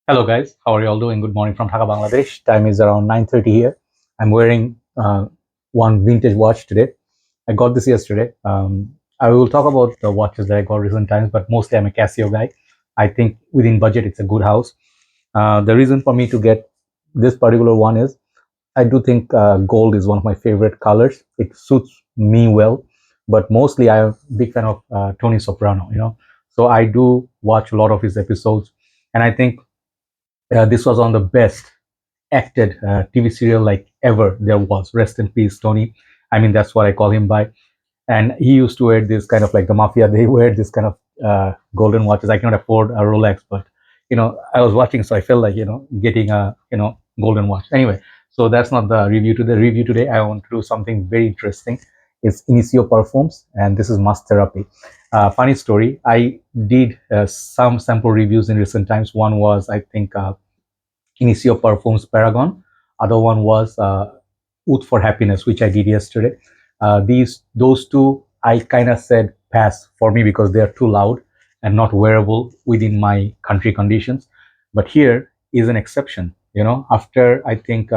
Hello guys, how are you all doing? Good morning from Dhaka, Bangladesh. Time is around 9:30 here. I'm wearing one vintage watch today. I got this yesterday. I will talk about the watches that I got recent times, but mostly I'm a Casio guy. I think within budget, it's a good house. The reason for me to get this particular one is I do think gold is one of my favorite colors. It suits me well, but mostly I'm a big fan of Tony Soprano. So I do watch a lot of his episodes, and I think this was on the best acted TV serial like ever there was. Rest in peace, Tony. I mean, that's what I call him by. And he used to wear this kind of like the mafia. They wear this kind of golden watches. I cannot afford a Rolex, but I was watching, so I felt like getting a golden watch. Anyway, so that's not the review today. The review today, I want to do something very interesting. It's Initio Perfumes, and this is Mass Therapy. Funny story. I did some sample reviews in recent times. One was, I think, Initio Perfumes Paragon. Other one was Oud for Happiness, which I did yesterday. Those two I kind of said pass for me because they are too loud and not wearable within my country conditions. But here is an exception. After I think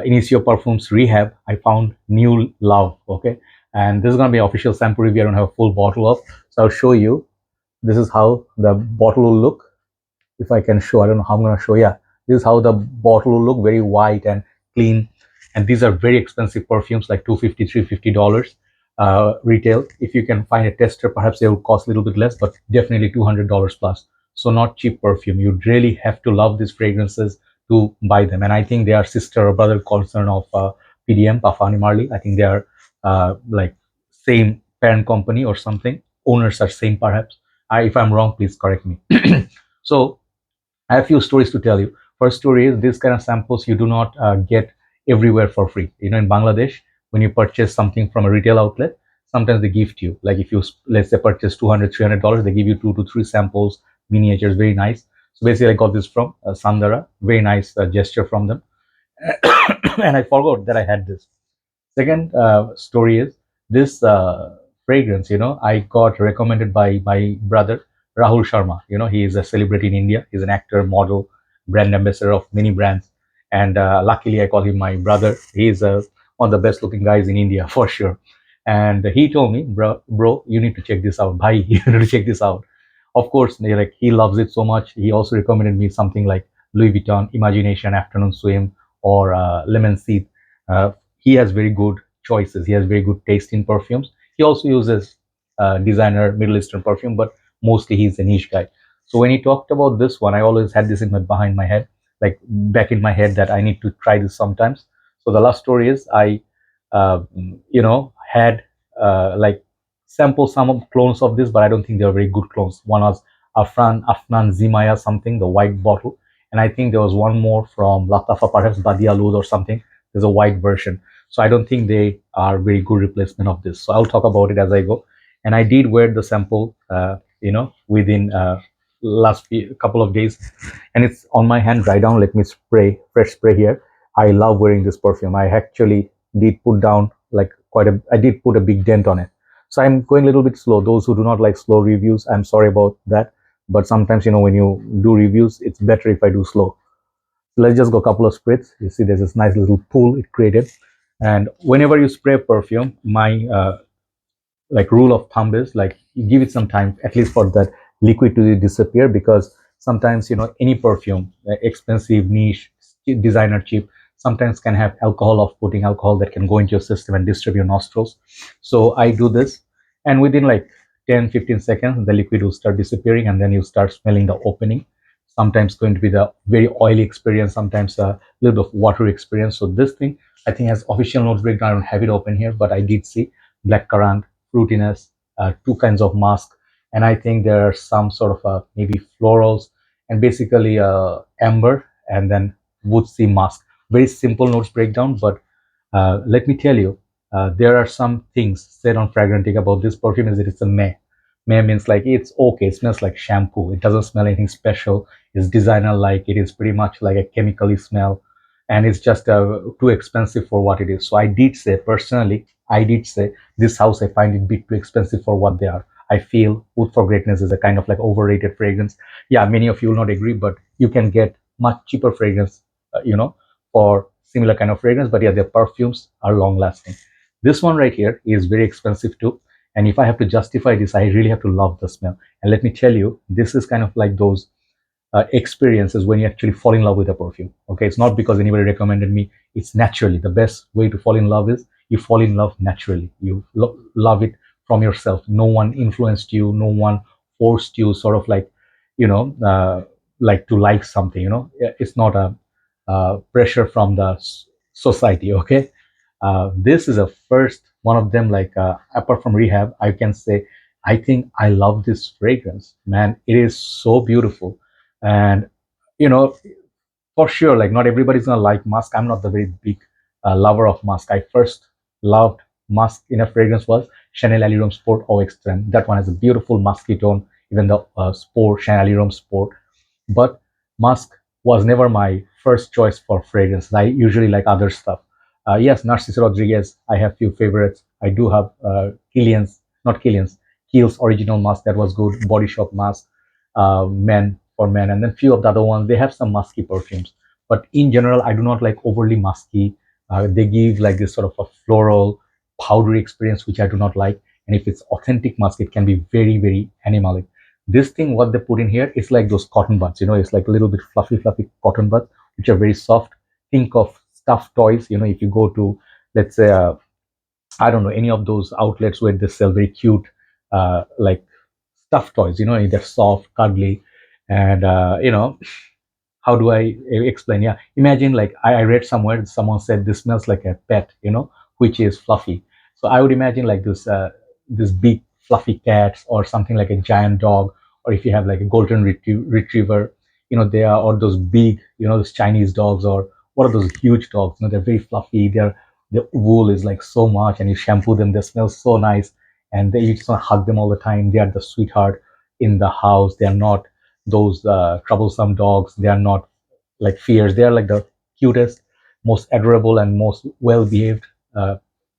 Initio Perfumes Rehab, I found new love. Okay, and this is gonna be an official sample review. I don't have a full bottle of, so I'll show you. This is how the bottle will look. If I can show, I don't know how I'm gonna show. Yeah, this is how the bottle will look, very white and clean. And these are very expensive perfumes, like $250, $350 retail. If you can find a tester, perhaps they will cost a little bit less, but definitely $200 plus. So not cheap perfume. You really have to love these fragrances to buy them. And I think they are sister or brother concern of PDM, Pafani Marley. I think they are like same parent company or something. Owners are same, perhaps. If I'm wrong, please correct me. So I have a few stories to tell you. First story is this kind of samples you do not get everywhere for free. In Bangladesh, when you purchase something from a retail outlet, sometimes they gift you. Like if you, let's say, purchase $200, $300, they give you 2 to 3 samples, miniatures, very nice. So basically, I got this from Sandara. Very nice gesture from them. And I forgot that I had this. Second story is this fragrance. I got recommended by my brother Rahul Sharma. He is a celebrity in India. He's an actor, model, brand ambassador of many brands. And luckily, I call him my brother. He is one of the best looking guys in India for sure. And he told me, bro, you need to check this out. Bhai, you need to check this out. Of course, like he loves it so much. He also recommended me something like Louis Vuitton Imagination Afternoon Swim or Lemon Seed. He has very good choices. He has very good taste in perfumes. He also uses designer Middle Eastern perfume, but mostly he's a niche guy. So when he talked about this one, I always had this in my behind my head, like back in my head, that I need to try this sometimes. So the last story is I, had like sample some of clones of this, but I don't think they are very good clones. One was Afnan Zimaya something, the white bottle, and I think there was one more from Latafa, perhaps Badia Luz or something. There's a white version. So I don't think they are very good replacement of this. So I'll talk about it as I go. And I did wear the sample, within last couple of days, and it's on my hand right down. Let me spray fresh spray here. I love wearing this perfume. I actually did put down like I did put a big dent on it. So I'm going a little bit slow. Those who do not like slow reviews, I'm sorry about that. But sometimes, when you do reviews, it's better if I do slow. Let's just go a couple of sprays. You see there's this nice little pool it created. And whenever you spray perfume, my like rule of thumb is like you give it some time at least for that liquid to disappear, because sometimes any perfume, expensive, niche, designer, cheap, sometimes can have alcohol of putting alcohol that can go into your system and disturb your nostrils. So I do this, and within like 10-15 seconds the liquid will start disappearing, and then you start smelling the opening. Sometimes going to be the very oily experience, sometimes a little bit of watery experience. So this thing I think has official notes breakdown. I don't have it open here, but I did see black currant, fruitiness, two kinds of musk, and I think there are some sort of maybe florals, and basically amber, and then woodsy musk. Very simple notes breakdown, but let me tell you, there are some things said on Fragrantica about this perfume is that it's a meh. Meh means like it's okay, it smells like shampoo, it doesn't smell anything special, it's designer like, it is pretty much like a chemically smell, and it's just too expensive for what it is. So I did say personally, I did say this house I find it a bit too expensive for what they are. I feel Oud for Greatness is a kind of like overrated fragrance. Yeah, many of you will not agree, but you can get much cheaper fragrance, for similar kind of fragrance. But yeah, their perfumes are long lasting. This one right here is very expensive too. And if I have to justify this, I really have to love the smell. And let me tell you, this is kind of like those experiences when you actually fall in love with a perfume. Okay, it's not because anybody recommended me. It's naturally the best way to fall in love is you fall in love naturally. You love it from yourself. No one influenced you. No one forced you. Sort of like, like to like something. It's not a pressure from the society. Okay, this is a first one of them. Like apart from Rehab, I can say I think I love this fragrance. Man, it is so beautiful, and you know for sure, like not everybody's gonna like musk. I'm not the very big lover of musk. I first loved musk in a fragrance was Chanel Allure Sport Eau Extreme. That one has a beautiful musky tone. Even the Sport Chanel Allure Sport, but musk was never my first choice for fragrance. I usually like other stuff. Yes, Narciso Rodriguez, I have few favorites. I do have Killian's, not Killian's, Kiehl's original musk that was good. Body Shop musk, Men for Men, and then few of the other ones. They have some musky perfumes, but in general, I do not like overly musky. They give like this sort of a floral, powdery experience, which I do not like. And if it's authentic musk, it can be very, very animalic. This thing, what they put in here, is like those cotton buds. It's like a little bit fluffy cotton buds, which are very soft. Think of stuffed toys. If you go to, let's say, I don't know, any of those outlets where they sell very cute, like stuffed toys. They're soft, cuddly, and how do I explain? Yeah, imagine like I read somewhere someone said this smells like a pet, which is fluffy. So I would imagine like this big fluffy cat or something like a giant dog, or if you have like a golden retriever, they are, or those big, those Chinese dogs, or what are those huge dogs? They're very fluffy. The wool is like so much, and you shampoo them, they smell so nice, and you just want to hug them all the time. They are the sweetheart in the house. They are not those troublesome dogs. They are not like fierce. They are like the cutest, most adorable, and most well behaved.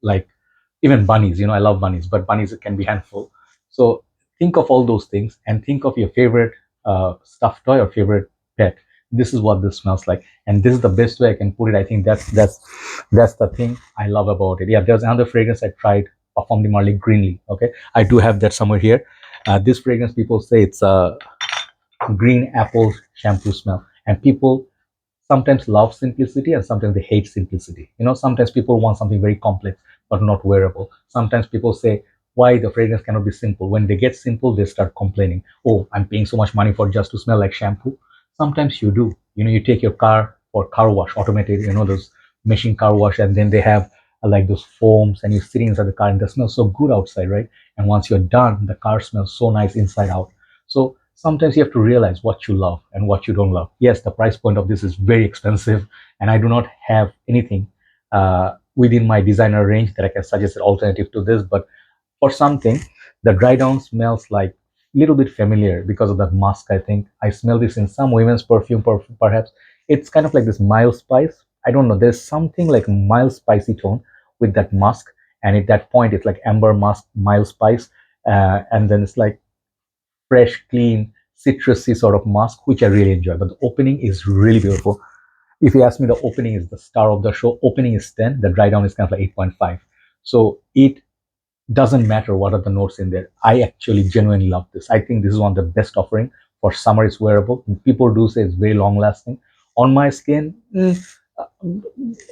Like even bunnies. I love bunnies, but bunnies can be handful. So think of all those things and think of your favorite stuffed toy or favorite pet. This is what this smells like, and this is the best way I can put it. I think that's the thing I love about it. Yeah, there's another fragrance I tried, Parfum de Marly Greenly. Okay, I do have that somewhere here. This fragrance, people say it's a green apple shampoo smell, and people sometimes love simplicity and sometimes they hate simplicity. Sometimes people want something very complex but not wearable. Sometimes people say why the fragrance cannot be simple. When they get simple, they start complaining. Oh, I'm paying so much money for just to smell like shampoo. Sometimes you do. You take your car for car wash, automated, those machine car wash, and then they have like those foams, and you're sitting inside the car and they smell so good outside, right? And once you're done, the car smells so nice inside out. So sometimes you have to realize what you love and what you don't love. Yes, the price point of this is very expensive, and I do not have anything within my designer range that I can suggest an alternative to this. But for something, the dry down smells like a little bit familiar because of that musk. I think I smell this in some women's perfume, perhaps. It's kind of like this mild spice. I don't know. There's something like mild spicy tone with that musk, and at that point, it's like amber musk, mild spice, and then it's like fresh, clean, citrusy sort of musk, which I really enjoy. But the opening is really beautiful. If you ask me, the opening is the star of the show. Opening is 10, the dry down is kind of like 8.5. So it doesn't matter what are the notes in there. I actually genuinely love this. I think this is one of the best offering for summer. It's wearable. People do say it's very long lasting. On my skin, uh,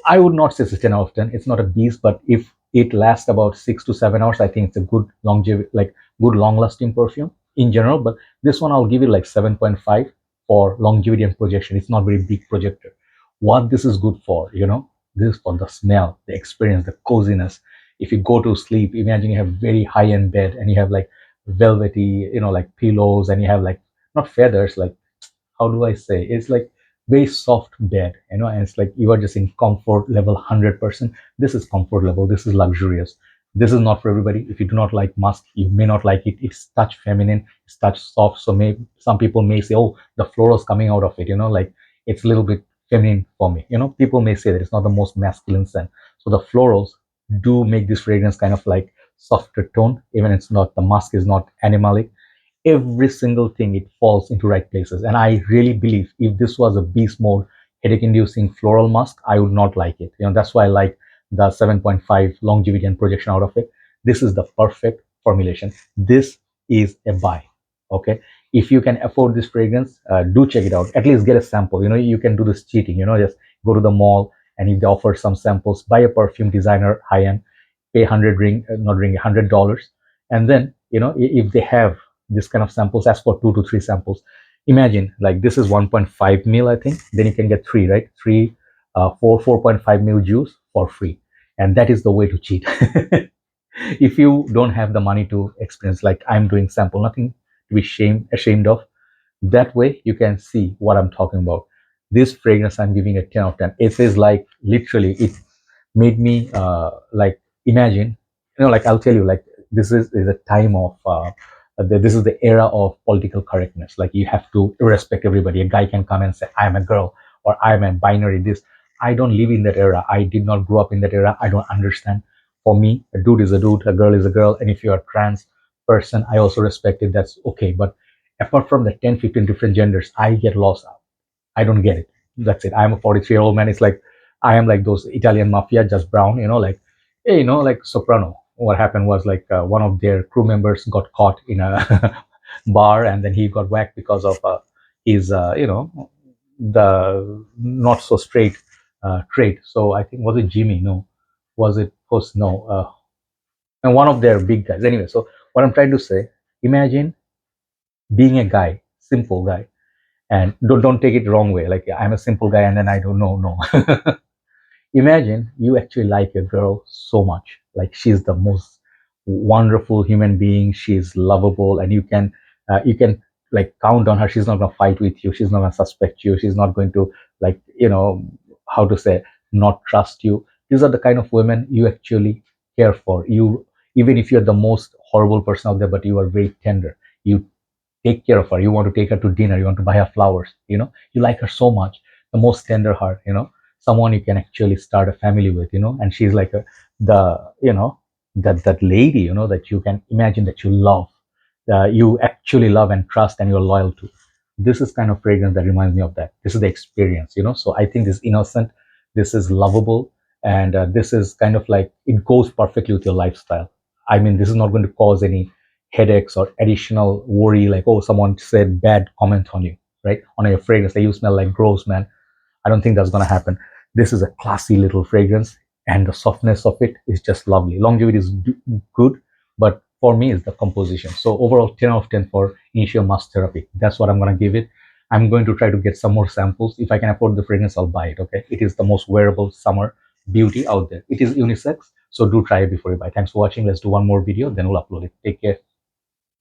I would not say it's a 10 out of 10. It's not a beast, but if it lasts about 6 to 7 hours, I think it's a good longevity, like good long lasting perfume in general. But this one, I'll give it like 7.5 for longevity and projection. It's not very big projector. What this is good for, this is for the smell, the experience, the coziness. If you go to sleep, imagine you have very high end bed and you have like velvety, like pillows, and you have like not feathers, like how do I say? It's like very soft bed, and it's like you are just in comfort level 100%. This is comfort level. This is luxurious. This is not for everybody. If you do not like musk, you may not like it. It's touch feminine, it's touch soft. So maybe some people may say, oh, the florals coming out of it, like it's a little bit feminine for me. People may say that it's not the most masculine scent. So the florals do make this fragrance kind of like softer tone. Even it's not, the musk is not animalic. Every single thing, it falls into right places. And I really believe if this was a beast mode headache inducing floral musk, I would not like it. That's why I like the 7.5 longevity and projection out of it. This is the perfect formulation. This is a buy. Okay, if you can afford this fragrance, do check it out. At least get a sample. You can do this cheating. Just go to the mall, and if they offer some samples, buy a perfume designer high end, pay 100 ring, not ring, $100, and then if they have this kind of samples, ask for 2 to 3 samples. Imagine, like, this is 1.5 mil, I think. Then you can get three, right? Three, 4.5 mil juice for free, and that is the way to cheat. If you don't have the money to experience, like I'm doing sample, nothing to be ashamed of. That way you can see what I'm talking about. This fragrance, I'm giving a 10 out of 10. It is like, literally, it made me like imagine, like, I'll tell you, like, this is a time of this is the era of political correctness. Like, you have to respect everybody. A guy can come and say, I'm a girl, or I'm a binary this. I don't live in that era. I did not grow up in that era. I don't understand. For me, a dude is a dude, a girl is a girl, and if you're a trans person, I also respect it. That's okay. But apart from the 10, 15 different genders, I get lost. I don't get it. That's it. I'm a 43-year-old man. It's like I am like those Italian mafia, just brown, like, hey, like Soprano. What happened was, like, one of their crew members got caught in a bar, and then he got whacked because of his, the not so straight trait. So I think, was it Jimmy? No. Was it Post? No. And one of their big guys. Anyway, so what I'm trying to say, imagine being a guy, simple guy, and don't take it wrong way, like I'm a simple guy and then I don't know. No. Imagine you actually like a girl so much, like she's the most wonderful human being, she's lovable, and you can like count on her. She's not going to fight with you, she's not going to suspect you, she's not going to, like, how to say, not trust you. These are the kind of women you actually care for. You, even if you're the most horrible person out there, but you are very tender. You take care of her. You want to take her to dinner. You want to buy her flowers. You like her so much. The most tender heart. Someone you can actually start a family with. And she's like the that lady. That you can imagine that you love. You actually love and trust, and you're loyal to. This is kind of fragrance that reminds me of that. This is the experience. So I think this is innocent. This is lovable, and this is kind of like, it goes perfectly with your lifestyle. I mean, this is not going to cause any headaches or additional worry, like, oh, someone said bad comment on you, right, on your fragrance, like, you smell like gross, man. I don't think that's going to happen. This is a classy little fragrance, and the softness of it is just lovely. Longevity is good, but for me, it's the composition. So overall, 10 out of 10 for Initio Musk Therapy. That's what I'm going to give it. I'm going to try to get some more samples. If I can afford the fragrance, I'll buy it. Okay, it is the most wearable summer beauty out there. It is unisex, so do try it before you buy. Thanks for watching. Let's do one more video, then we'll upload it. Take care.